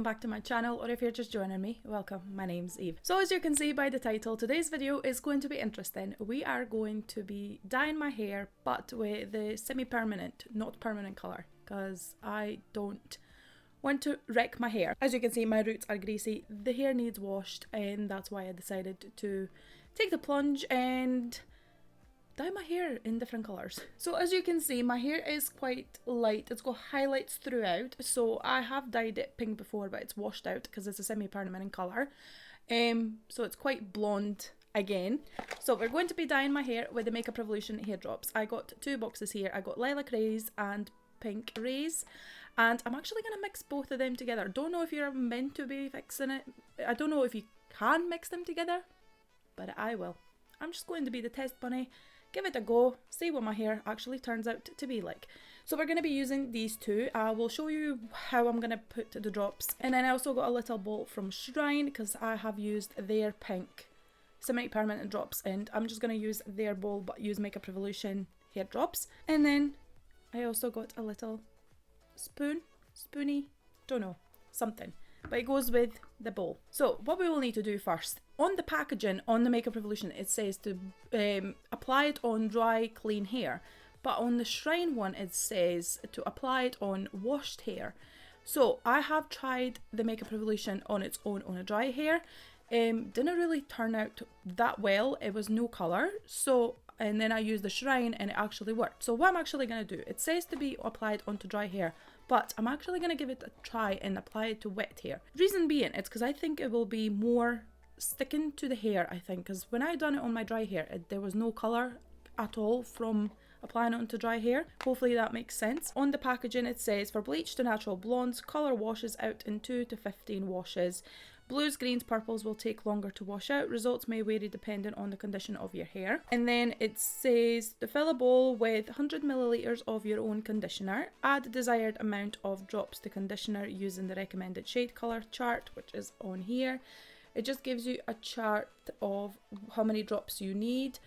back to my channel, or if you're just joining me, welcome, my name's Eve. So as you can see by the title, today's video is going to be interesting. We are going to be dyeing my hair, but with the semi-permanent, not permanent colour, because I don't want to wreck my hair. As you can see, my roots are greasy, the hair needs washed, and that's why I decided to take the plunge and dye my hair in different colours. So as you can see, my hair is quite light. It's got highlights throughout. So I have dyed it pink before, but it's washed out because it's a semi-permanent colour. So it's quite blonde again. So we're going to be dyeing my hair with the Makeup Revolution hair drops. I got two boxes here. I got Lilac Rays and Pink Rays. And I'm actually going to mix both of them together. Don't know if you're meant to be fixing it. I don't know if you can mix them together, but I will. I'm just going to be the test bunny. Give it a go, see what my hair actually turns out to be like. So we're going to be using these two. I will show you how I'm going to put the drops. And then I also got a little bowl from Shrine because I have used their pink semi-permanent drops, and I'm just going to use their bowl but use Makeup Revolution hair drops. And then I also got a little spoony, don't know, something. But it goes with the bowl. So what we will need to do first, on the packaging on the Makeup Revolution it says to apply it on dry clean hair, but on the Shrine one it says to apply it on washed hair. So I have tried the Makeup Revolution on its own on a dry hair. Didn't really turn out that well. It was no colour. So and then I used the Shrine and it actually worked. So what I'm actually going to do, it says to be applied onto dry hair, but I'm actually going to give it a try and apply it to wet hair. Reason being, it's because I think it will be more sticking to the hair, I think, because when I done it on my dry hair, there was no colour at all from applying it onto dry hair. Hopefully that makes sense. On the packaging it says, for bleach to natural blondes, colour washes out in 2 to 15 washes. Blues, greens, purples will take longer to wash out. Results may vary depending on the condition of your hair. And then it says to fill a bowl with 100 milliliters of your own conditioner. Add the desired amount of drops to conditioner using the recommended shade colour chart, which is on here. It just gives you a chart of how many drops you need,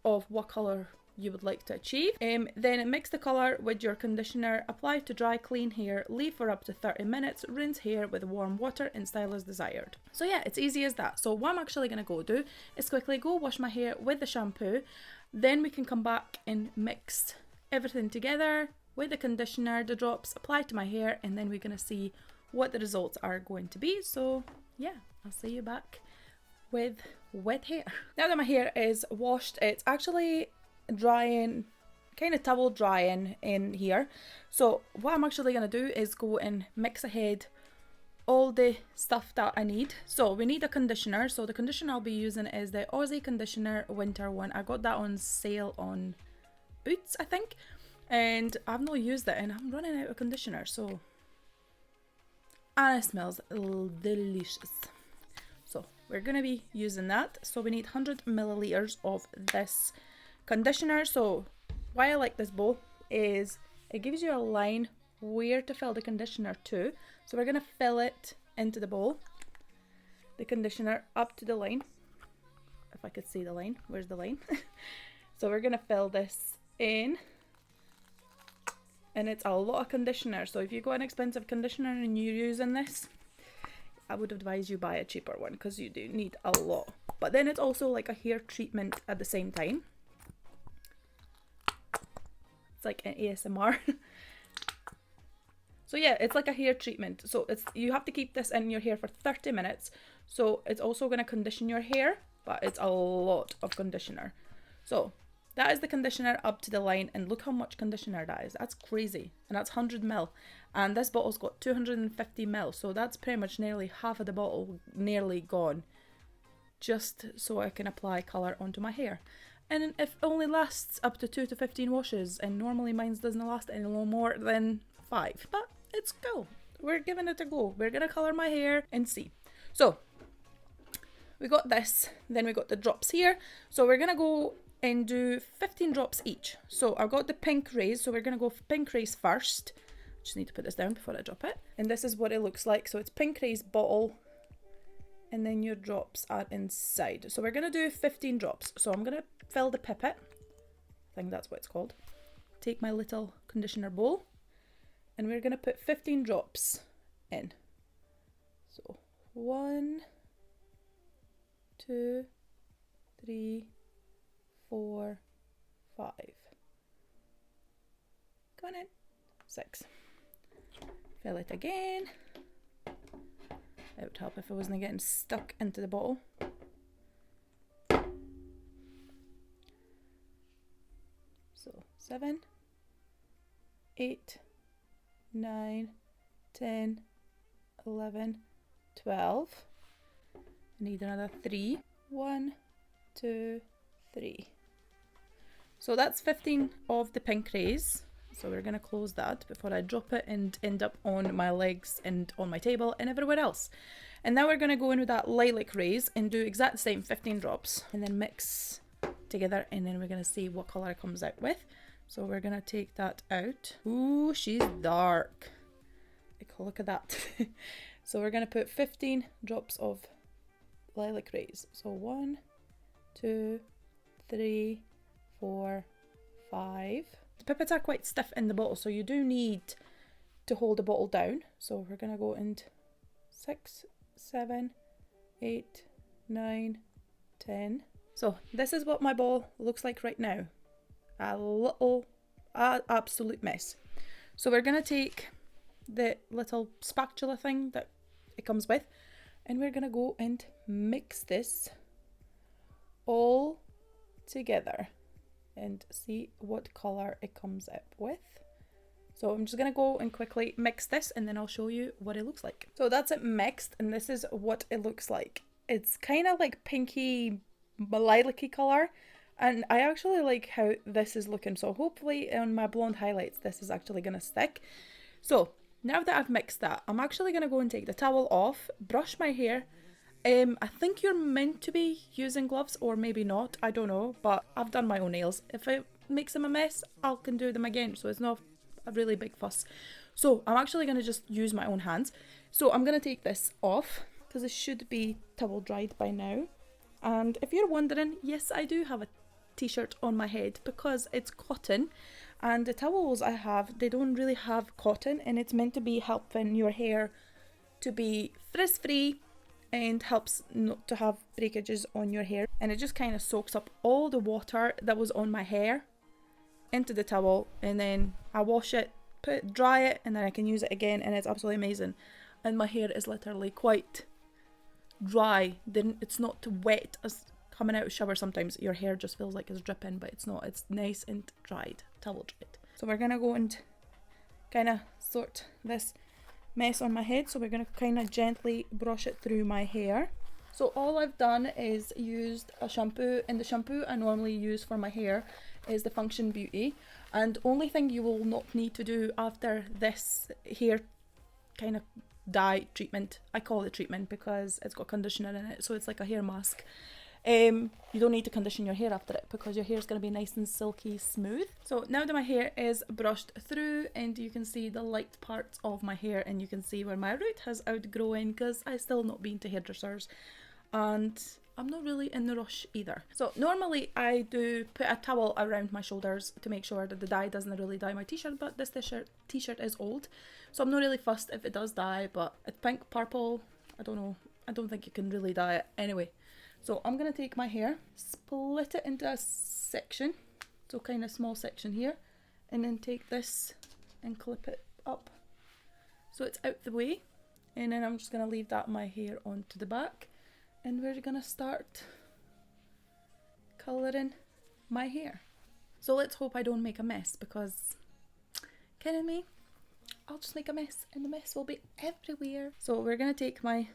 of what colour you would like to achieve. Then mix the colour with your conditioner, apply to dry clean hair, leave for up to 30 minutes, rinse hair with warm water and style as desired. So yeah, it's easy as that. So what I'm actually going to go do is quickly go wash my hair with the shampoo, then we can come back and mix everything together with the conditioner, the drops, apply to my hair, and then we're going to see what the results are going to be. So yeah, I'll see you back with wet hair. Now that my hair is washed, it's actually drying, kind of towel drying in here. So what I'm actually going to do is go and mix ahead all the stuff that I need. So we need a conditioner. So the conditioner I'll be using is the Aussie Conditioner Winter one. I got that on sale on Boots, I think, and I've not used it and I'm running out of conditioner. So, and it smells delicious. So we're going to be using that. So we need 100 milliliters of this conditioner. So why I like this bowl is it gives you a line where to fill the conditioner to. So we're going to fill it into the bowl, the conditioner up to the line. If I could see the line, where's the line? So we're going to fill this in, and it's a lot of conditioner. So if you got an expensive conditioner and you're using this, I would advise you buy a cheaper one because you do need a lot. But then it's also like a hair treatment at the same time. It's like an ASMR. So yeah, it's like a hair treatment. So you have to keep this in your hair for 30 minutes. So it's also going to condition your hair, but it's a lot of conditioner. So that is the conditioner up to the line, and look how much conditioner that is. That's crazy. And that's 100 ml. And this bottle's got 250 ml. So that's pretty much nearly half of the bottle nearly gone, just so I can apply colour onto my hair. And it only lasts up to 2 to 15 washes, and normally mine doesn't last any more than 5, but it's cool. We're giving it a go. We're gonna colour my hair and see. So we got this, then we got the drops here. So we're gonna go and do 15 drops each. So I've got the Pink Rays, so we're gonna go for Pink Rays first. Just need to put this down before I drop it. And this is what it looks like. So it's Pink Rays bottle, and then your drops are inside. So we're gonna do 15 drops. So I'm gonna fill the pipette, I think that's what it's called. Take my little conditioner bowl, and we're gonna put 15 drops in. So 1, 2, 3, 4, 5. Go on in. 6. Fill it again. It would help if it wasn't getting stuck into the bottle. So 7, 8, 9, 10, 11, 12. I need another 3. 1, 2, 3. So that's 15 of the pink rays. So we're going to close that before I drop it and end up on my legs and on my table and everywhere else. And now we're going to go in with that lilac rays and do exact the same 15 drops and then mix together, and then we're going to see what colour it comes out with. So we're going to take that out. Ooh, she's dark. Look at that. So we're going to put 15 drops of lilac rays. So 1, 2, 3, 4, 5. The pippets are quite stiff in the bottle, so you do need to hold the bottle down. So we're going to go into 6, 7, 8, 9, 10. So this is what my ball looks like right now. Absolute mess. So we're going to take the little spatula thing that it comes with, and we're going to go and mix this all together and see what colour it comes up with. So I'm just going to go and quickly mix this, and then I'll show you what it looks like. So that's it mixed, and this is what it looks like. It's kind of like pinky lilac-y colour, and I actually like how this is looking. So hopefully on my blonde highlights this is actually going to stick. So now that I've mixed that, I'm actually going to go and take the towel off, brush my hair. I think you're meant to be using gloves, or maybe not, I don't know, but I've done my own nails. If it makes them a mess, I can do them again, so it's not a really big fuss. So I'm actually going to just use my own hands. So I'm going to take this off, because it should be towel dried by now. And if you're wondering, yes, I do have a t-shirt on my head because it's cotton, and the towels I have, they don't really have cotton, and it's meant to be helping your hair to be frizz-free and helps not to have breakages on your hair. And it just kind of soaks up all the water that was on my hair into the towel, and then I wash it, dry it, and then I can use it again, and it's absolutely amazing. And my hair is literally quite dry. Then it's not wet as coming out of shower. Sometimes your hair just feels like it's dripping, but it's not. It's nice and dried, towel dried. So we're gonna go and kind of sort this mess on my head. So we're going to kind of gently brush it through my hair. So all I've done is used a shampoo, and the shampoo I normally use for my hair is the Function Beauty. And only thing you will not need to do after this hair kind of dye treatment, I call it treatment because it's got conditioner in it, so it's like a hair mask. You don't need to condition your hair after it because your hair is going to be nice and silky smooth. So now that my hair is brushed through, and you can see the light parts of my hair, and you can see where my root has outgrown because I still not been to hairdressers, and I'm not really in the rush either. So normally I do put a towel around my shoulders to make sure that the dye doesn't really dye my t-shirt, but this t-shirt is old, so I'm not really fussed if it does dye. But it's pink, purple, I don't know, I don't think you can really dye it anyway. So I'm going to take my hair, split it into a section, so kind of small section here, and then take this and clip it up so it's out the way, and then I'm just going to leave that my hair onto the back, and we're going to start colouring my hair. So let's hope I don't make a mess, because kidding me, I'll just make a mess and the mess will be everywhere. So we're going to take my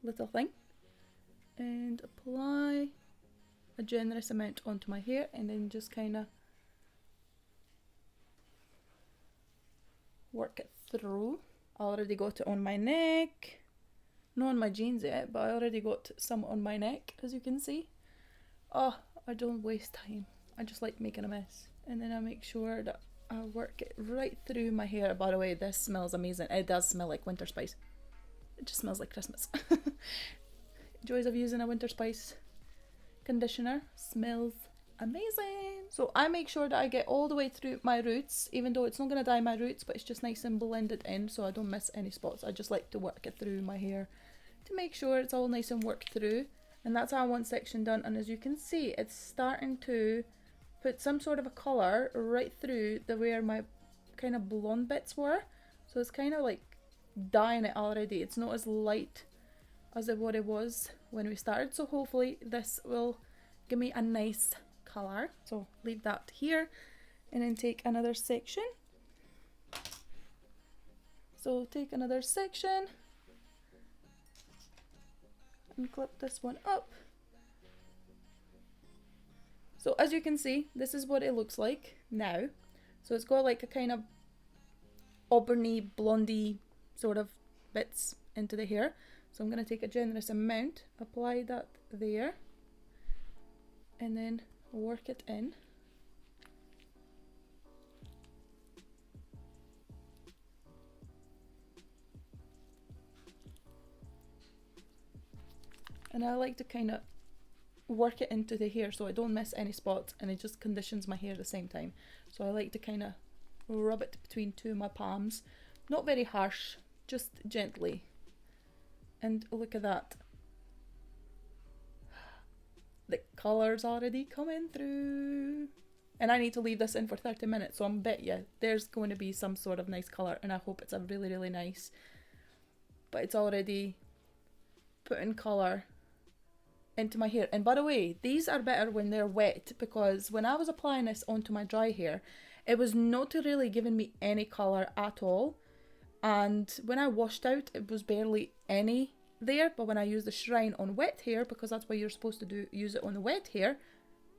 little thing and apply a generous amount onto my hair, and then just kind of work it through. I already got it on my neck, not on my jeans yet, but I already got some on my neck, as you can see. Oh, I don't waste time, I just like making a mess. And then I make sure that I work it right through my hair. By the way, this smells amazing. It does smell like winter spice. It just smells like Christmas. Joys of using a winter spice conditioner. Smells amazing. So I make sure that I get all the way through my roots, even though it's not going to dye my roots, but it's just nice and blended in so I don't miss any spots. I just like to work it through my hair to make sure it's all nice and worked through. And that's how one section done, and as you can see, it's starting to put some sort of a colour right through the where my kind of blonde bits were. So it's kind of like dyeing it already. It's not as light as what it was when we started, so hopefully this will give me a nice colour. So leave that here and then take another section. So take another section and clip this one up. So as you can see, this is what it looks like now. So it's got like a kind of auburny, blondie sort of bits into the hair. So I'm going to take a generous amount, apply that there, and then work it in. And I like to kind of work it into the hair so I don't miss any spots, and it just conditions my hair at the same time. So I like to kind of rub it between two of my palms, not very harsh, just gently. And look at that, the colour's already coming through. And I need to leave this in for 30 minutes, so I bet you there's going to be some sort of nice colour, and I hope it's a really, really nice. But it's already putting colour into my hair. And by the way, these are better when they're wet, because when I was applying this onto my dry hair, it was not really giving me any colour at all. And when I washed out, it was barely any there. But when I used the Shrine on wet hair, because that's what you're supposed to do, use it on the wet hair,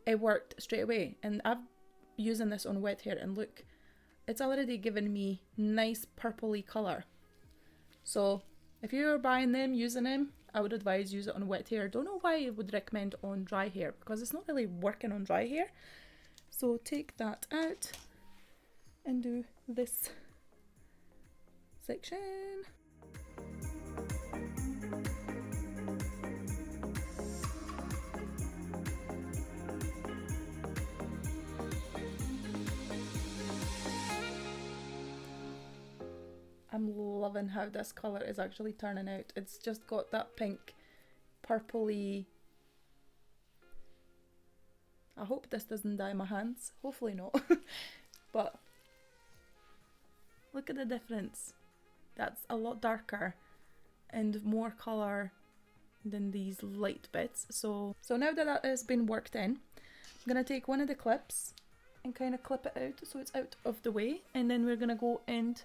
it worked straight away. And I'm using this on wet hair, and look, it's already given me nice purpley colour. So if you're buying them, using them, I would advise use it on wet hair. Don't know why I would recommend on dry hair, because it's not really working on dry hair. So take that out and do this section. I'm loving how this colour is actually turning out. It's just got that pink, purpley. I hope this doesn't dye my hands. Hopefully not. But look at the difference. That's a lot darker and more colour than these light bits. So now that that has been worked in, I'm going to take one of the clips and kind of clip it out so it's out of the way. And then we're going to go and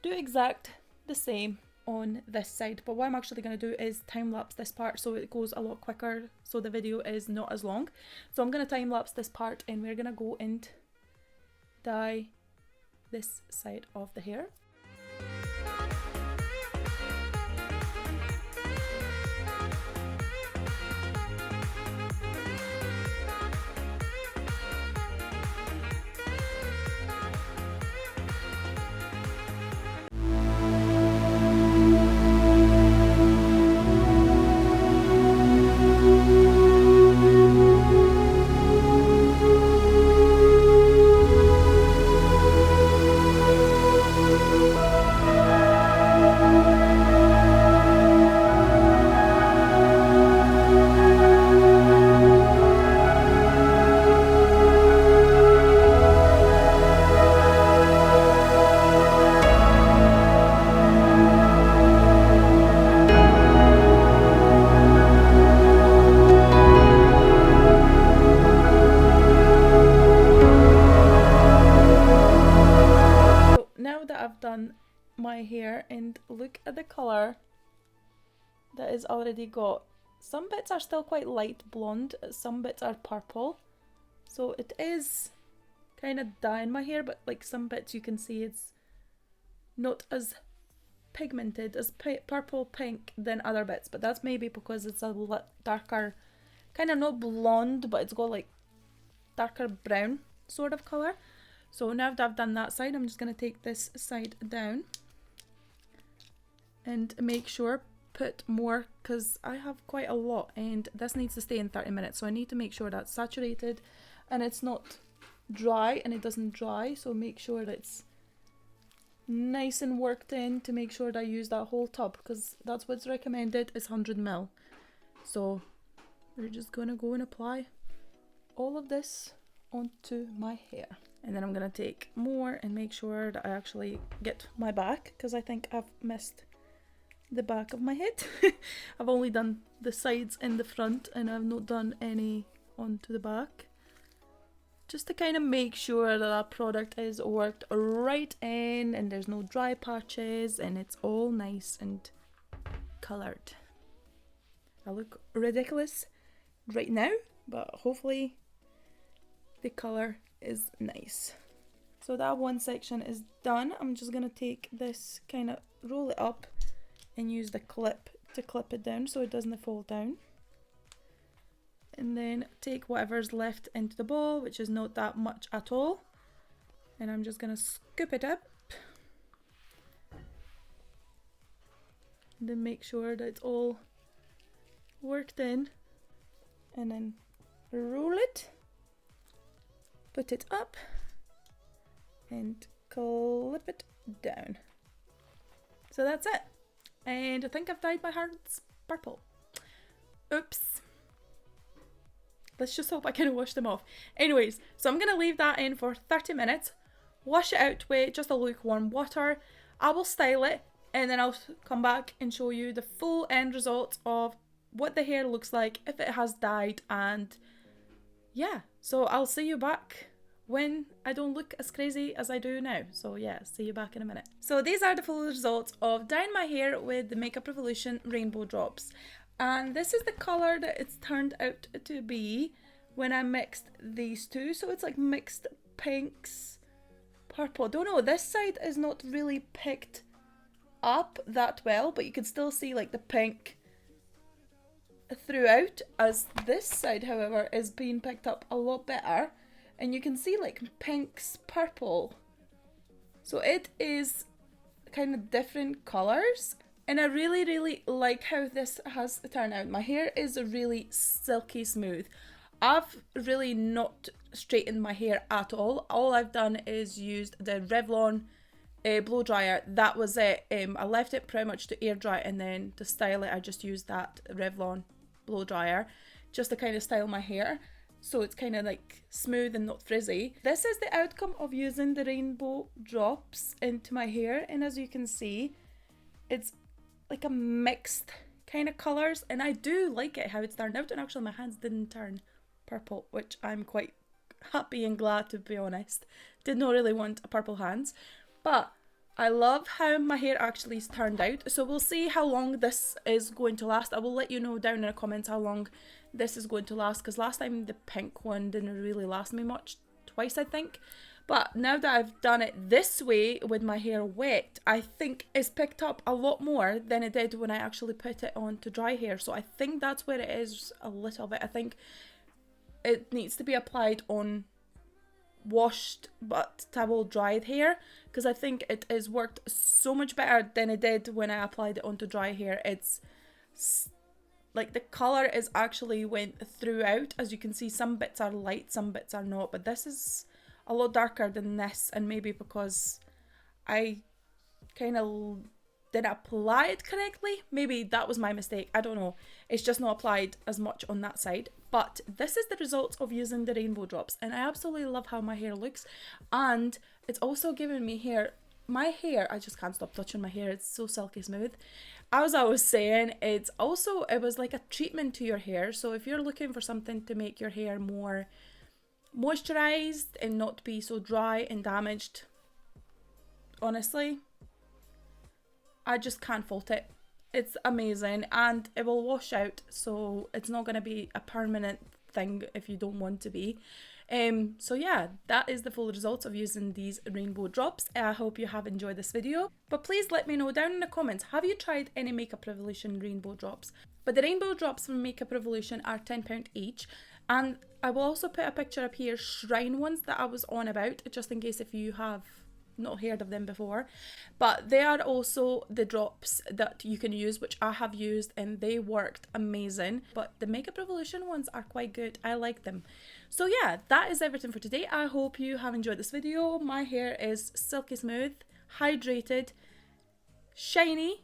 do exact the same on this side. But what I'm actually going to do is time lapse this part so it goes a lot quicker, so the video is not as long. So I'm going to time lapse this part, and we're going to go and dye this side of the hair. My hair, and look at the colour that is already got. Some bits are still quite light blonde, some bits are purple, so it is kind of dyeing my hair, but like some bits you can see it's not as pigmented as purple pink than other bits, but that's maybe because it's a darker, kind of not blonde, but it's got like darker brown sort of colour. So now that I've done that side, I'm just going to take this side down and make sure, put more, because I have quite a lot and this needs to stay in 30 minutes. So I need to make sure that's saturated and it's not dry and it doesn't dry, so make sure that it's nice and worked in to make sure that I use that whole tub, because that's what's recommended is 100 ml. So we're just gonna go and apply all of this onto my hair, and then I'm gonna take more and make sure that I actually get my back, because I think I've missed the back of my head. I've only done the sides and the front, and I've not done any onto the back, just to kind of make sure that that product is worked right in and there's no dry patches and it's all nice and coloured. I look ridiculous right now, but hopefully the colour is nice. So that one section is done. I'm just gonna take this, kind of roll it up and use the clip to clip it down so it doesn't fall down. And then take whatever's left into the bowl, which is not that much at all, and I'm just gonna scoop it up and then make sure that it's all worked in, and then roll it, put it up and clip it down. So that's it, and I think I've dyed my hands purple. Oops. Let's just hope I can wash them off. Anyways, so I'm going to leave that in for 30 minutes, wash it out with just a lukewarm water. I will style it, and then I'll come back and show you the full end result of what the hair looks like if it has dyed. And yeah, so I'll see you back when I don't look as crazy as I do now. So yeah, see you back in a minute. So these are the full results of dyeing my hair with the Makeup Revolution Rainbow Drops. And this is the colour that it's turned out to be when I mixed these two. So it's like mixed pinks, purple. Don't know, this side is not really picked up that well, but you can still see like the pink throughout, as this side, however, is being picked up a lot better. And you can see like pinks, purple. So it is kind of different colours. And I really, really like how this has turned out. My hair is really silky smooth. I've really not straightened my hair at all. All I've done is used the Revlon blow dryer. That was it. I left it pretty much to air dry, and then to style it I just used that Revlon blow dryer just to kind of style my hair, so it's kind of like smooth and not frizzy. This is the outcome of using the rainbow drops into my hair, and as you can see, it's like a mixed kind of colours, and I do like it how it's turned out. And actually my hands didn't turn purple, which I'm quite happy and glad, to be honest. Did not really want a purple hands, but I love how my hair actually turned out. So we'll see how long this is going to last. I will let you know down in the comments how long this is going to last, because last time the pink one didn't really last me much, twice I think. But now that I've done it this way with my hair wet, I think it's picked up a lot more than it did when I actually put it on to dry hair. So I think that's where it is a little bit. I think it needs to be applied on washed but towel dried hair, because I think it has worked so much better than it did when I applied it onto dry hair. It's like the colour is actually went throughout. As you can see, some bits are light, some bits are not, but this is a lot darker than this, and maybe because I kind of didn't apply it correctly, maybe that was my mistake, I don't know. It's just not applied as much on that side. But this is the result of using the rainbow drops, and I absolutely love how my hair looks. And it's also given me hair, my hair, I just can't stop touching my hair, it's so silky smooth. As I was saying, it was like a treatment to your hair. So if you're looking for something to make your hair more moisturized and not be so dry and damaged, honestly, I just can't fault it. It's amazing, and it will wash out, so it's not going to be a permanent thing if you don't want to be. So yeah, that is the full results of using these rainbow drops. I hope you have enjoyed this video, but please let me know down in the comments, have you tried any Makeup Revolution rainbow drops? But the rainbow drops from Makeup Revolution are £10 each, and I will also put a picture up here, Shrine ones that I was on about, just in case if you have not heard of them before, but they are also the drops that you can use, which I have used and they worked amazing. But the Makeup Revolution ones are quite good. I like them. So yeah, that is everything for today. I hope you have enjoyed this video. My hair is silky smooth, hydrated, shiny,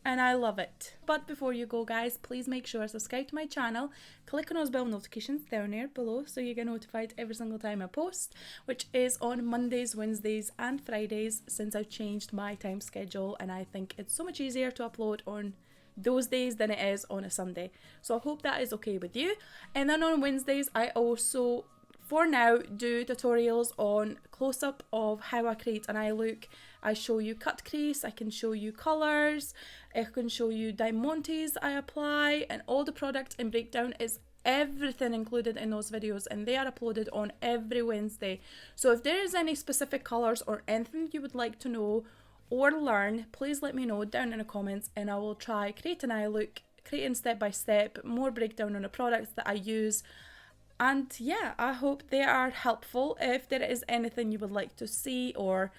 and I love it. But before you go, guys, please make sure to subscribe to my channel, click on those bell notifications down there below so you get notified every single time I post, which is on Mondays, Wednesdays and Fridays, since I've changed my time schedule and I think it's so much easier to upload on those days than it is on a Sunday. So I hope that is okay with you. And then on Wednesdays I also, for now, do tutorials on close-up of how I create an eye look. I show you cut crease, I can show you colours, I can show you diamantes I apply, and all the product and breakdown is everything included in those videos, and they are uploaded on every Wednesday. So if there is any specific colours or anything you would like to know or learn, please let me know down in the comments and I will try create an eye look, creating step by step, more breakdown on the products that I use. And yeah, I hope they are helpful. If there is anything you would like to see or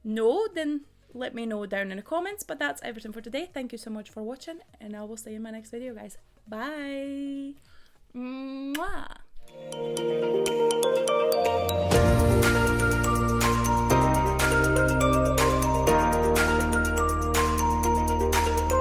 know, then let me know down in the comments. But that's everything for today. Thank you so much for watching and I will see you in my next video, guys. Bye. Mwah.